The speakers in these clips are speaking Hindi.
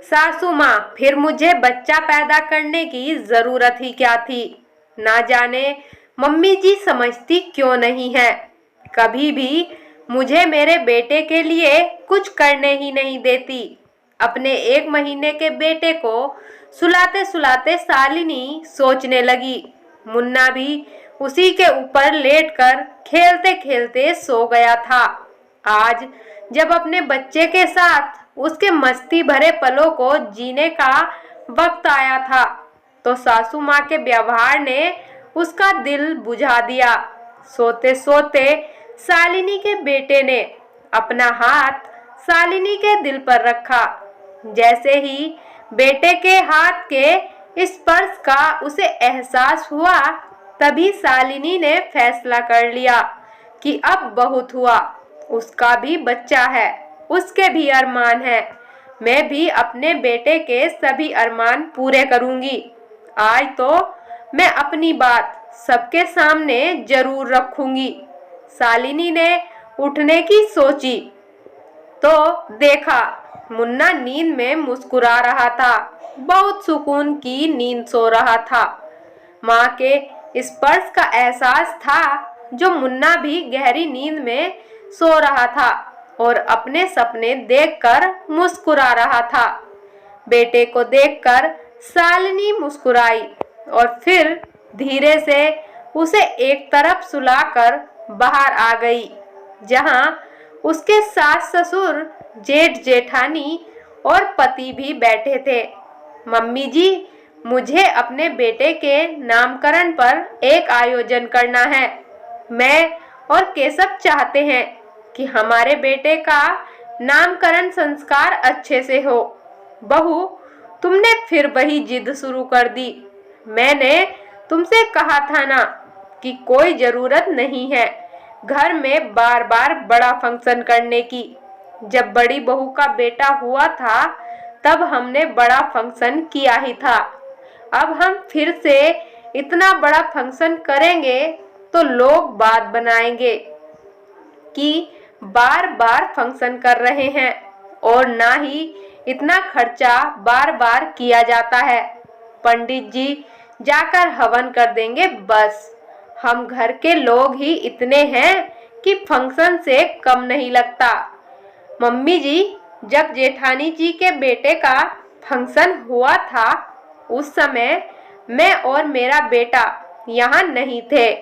सासू माँ, फिर मुझे बच्चा पैदा करने की जरूरत ही क्या थी। ना जाने मम्मी जी समझती क्यों नहीं है। कभी भी मुझे मेरे बेटे के लिए कुछ करने ही नहीं देती। अपने 1 महीने के बेटे को सुलाते सुलाते शालिनी सोचने लगी। मुन्ना भी उसी के ऊपर लेटकर खेलते खेलते सो गया था। आज जब अपने बच्चे के साथ उसके मस्ती भरे पलों को जीने का वक्त आया था, तो सासू माँ के व्यवहार ने उसका दिल बुझा दिया। सोते सोते शालिनी के बेटे ने अपना हाथ शालिनी के दिल पर रखा। जैसे ही बेटे के हाथ के स्पर्श का उसे एहसास हुआ, तभी शालिनी ने फैसला कर लिया कि अब बहुत हुआ। उसका भी बच्चा है, उसके भी अरमान है। मैं भी अपने बेटे के सभी अरमान पूरे करूंगी। आज तो मैं अपनी बात सबके सामने जरूर रखूंगी। शालिनी ने उठने की सोची तो देखा मुन्ना नींद में मुस्कुरा रहा था। बहुत सुकून की नींद सो रहा था। माँ के स्पर्श का एहसास था जो मुन्ना भी गहरी नींद में सो रहा था और अपने सपने देखकर मुस्कुरा रहा था। बेटे को देखकर शालिनी मुस्कुराई और फिर धीरे से उसे एक तरफ सुलाकर बाहर आ गई, जहां उसके सास ससुर, जेठ जेठानी और पति भी बैठे थे। मम्मी जी, मुझे अपने बेटे के नामकरण पर एक आयोजन करना है। मैं और केशव चाहते हैं कि हमारे बेटे का नामकरण संस्कार अच्छे से हो। बहू, तुमने फिर वही जिद शुरू कर दी। मैंने तुमसे कहा था ना कि कोई जरूरत नहीं है घर में बार बार बड़ा फंक्शन करने की। जब बड़ी बहू का बेटा हुआ था तब हमने बड़ा फंक्शन किया ही था। अब हम फिर से इतना बड़ा फंक्शन करेंगे तो लोग बात बनाएंगे कि बार बार फंक्शन कर रहे हैं, और ना ही इतना खर्चा बार बार किया जाता है। पंडित जी जाकर हवन कर देंगे बस। हम घर के लोग ही इतने हैं कि फंक्शन से कम नहीं लगता। मम्मी जी, जब जेठानी जी के बेटे का फंक्शन हुआ था उस समय मैं और मेरा बेटा यहाँ नहीं थे,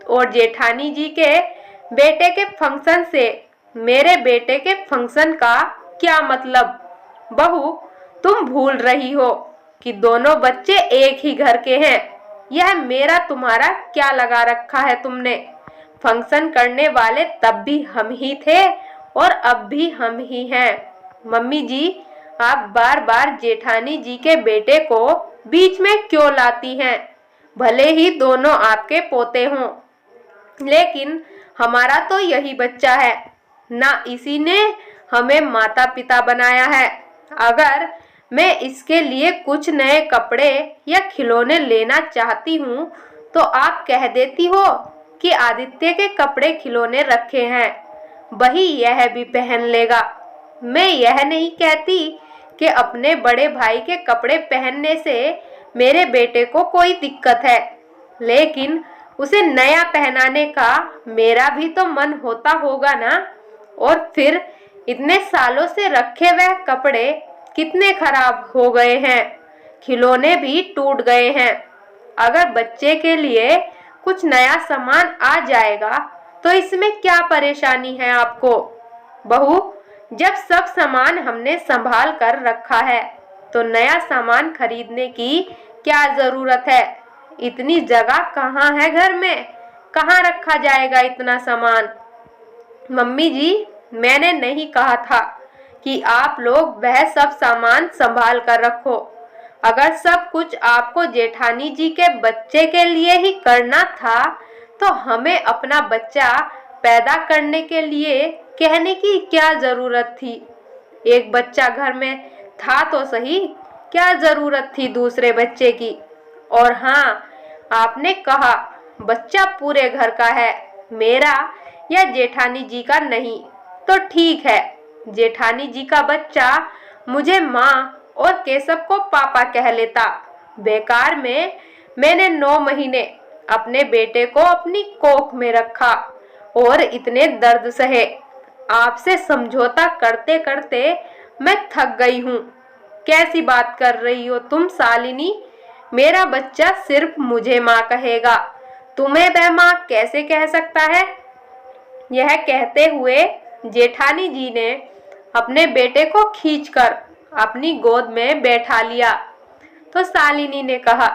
और जेठानी जी के बेटे के फंक्शन से मेरे बेटे के फंक्शन का क्या मतलब। बहू, तुम भूल रही हो कि दोनों बच्चे एक ही घर के हैं। यह मेरा तुम्हारा क्या लगा रखा है तुमने। फंक्शन करने वाले तब भी हम ही थे और अब भी हम ही हैं। मम्मी जी, आप बार बार जेठानी जी के बेटे को बीच में क्यों लाती हैं। भले ही दोनों आपके पोते हों, लेकिन हमारा तो यही बच्चा है ना। इसी ने हमें माता पिता बनाया है। अगर मैं इसके लिए कुछ नए कपड़े या खिलौने लेना चाहती हूँ तो आप कह देती हो कि आदित्य के कपड़े खिलौने रखे हैं, वही यह भी पहन लेगा। मैं यह नहीं कहती कि अपने बड़े भाई के कपड़े पहनने से मेरे बेटे को कोई दिक्कत है, लेकिन उसे नया पहनाने का मेरा भी तो मन होता होगा ना। और फिर इतने सालों से रखे हुए कपड़े कितने खराब हो गए हैं, खिलौने भी टूट गए हैं। अगर बच्चे के लिए कुछ नया सामान आ जाएगा तो इसमें क्या परेशानी है आपको। बहू, जब सब सामान हमने संभाल कर रखा है तो नया सामान खरीदने की क्या जरूरत है। इतनी जगह कहाँ है घर में, कहाँ रखा जाएगा इतना सामान। मम्मी जी, मैंने नहीं कहा था कि आप लोग वह सब सामान संभाल कर रखो। अगर सब कुछ आपको जेठानी जी के बच्चे के लिए ही करना था तो हमें अपना बच्चा पैदा करने के लिए कहने की क्या जरूरत थी। एक बच्चा घर में था तो सही, क्या जरूरत थी दूसरे बच्चे की। और हाँ, आपने कहा बच्चा पूरे घर का है, मेरा या जेठानी जी का नहीं, तो ठीक है। जेठानी जी का बच्चा मुझे माँ और केशव को पापा कह लेता। बेकार में मैंने 9 महीने अपने बेटे को अपनी कोख में रखा और इतने दर्द सहे। आपसे समझौता करते करते मैं थक गई हूँ। कैसी बात कर रही हो तुम शालिनी? मेरा बच्चा सिर्फ मुझे माँ कहेगा, तुम्हें वह माँ कैसे कह सकता है? यह कहते हुए जेठानी जी ने अपने बेटे को खींचकर अपनी गोद में बैठा लिया। तो शालिनी ने कहा,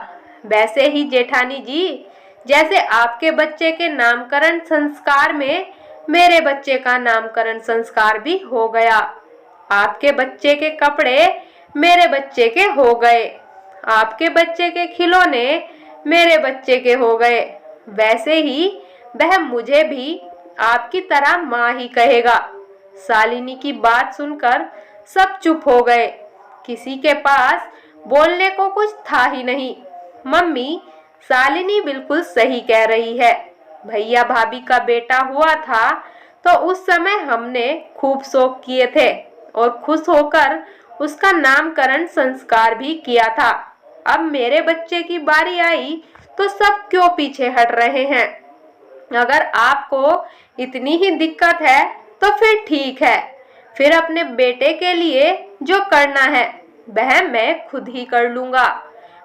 वैसे ही जेठानी जी, जैसे आपके बच्चे के नामकरण संस्कार में मेरे बच्चे का नामकरण संस्कार भी हो गया। आपके बच्चे के कपड़े मेरे बच्चे के हो गए, आपके बच्चे के खिलौने मेरे बच्चे के हो गए, वैसे ही वह मुझे भी आपकी तरह माँ ही कहेगा। शालिनी की बात सुनकर सब चुप हो गए। किसी के पास बोलने को कुछ था ही नहीं। मम्मी, शालिनी बिल्कुल सही कह रही है। भैया भाभी का बेटा हुआ था तो उस समय हमने खूब शौक किए थे और खुश होकर उसका नामकरण संस्कार भी किया था। अब मेरे बच्चे की बारी आई तो सब क्यों पीछे हट रहे हैं? अगर आपको इतनी ही दिक्कत है तो फिर ठीक है, फिर अपने बेटे के लिए जो करना है वह मैं खुद ही कर लूंगा,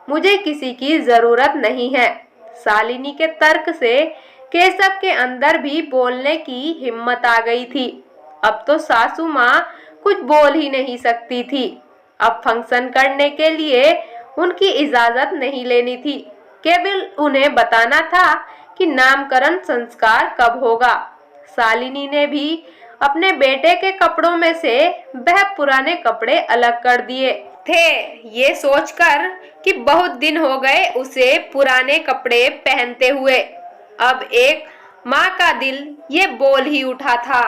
मुझे किसी की जरूरत नहीं है। शालिनी के तर्क से केशव के अंदर भी बोलने की हिम्मत आ गई थी। अब तो सासू माँ कुछ बोल ही नहीं सकती थी। अब फंक्शन करने के लिए उनकी इजाजत नहीं लेनी थी, केवल उन्हें बताना था कि नामकरण संस्कार कब होगा। शालिनी ने भी अपने बेटे के कपड़ों में से वह पुराने कपड़े अलग कर दिए थे, ये सोचकर कि बहुत दिन हो गए उसे पुराने कपड़े पहनते हुए। अब एक माँ का दिल ये बोल ही उठा था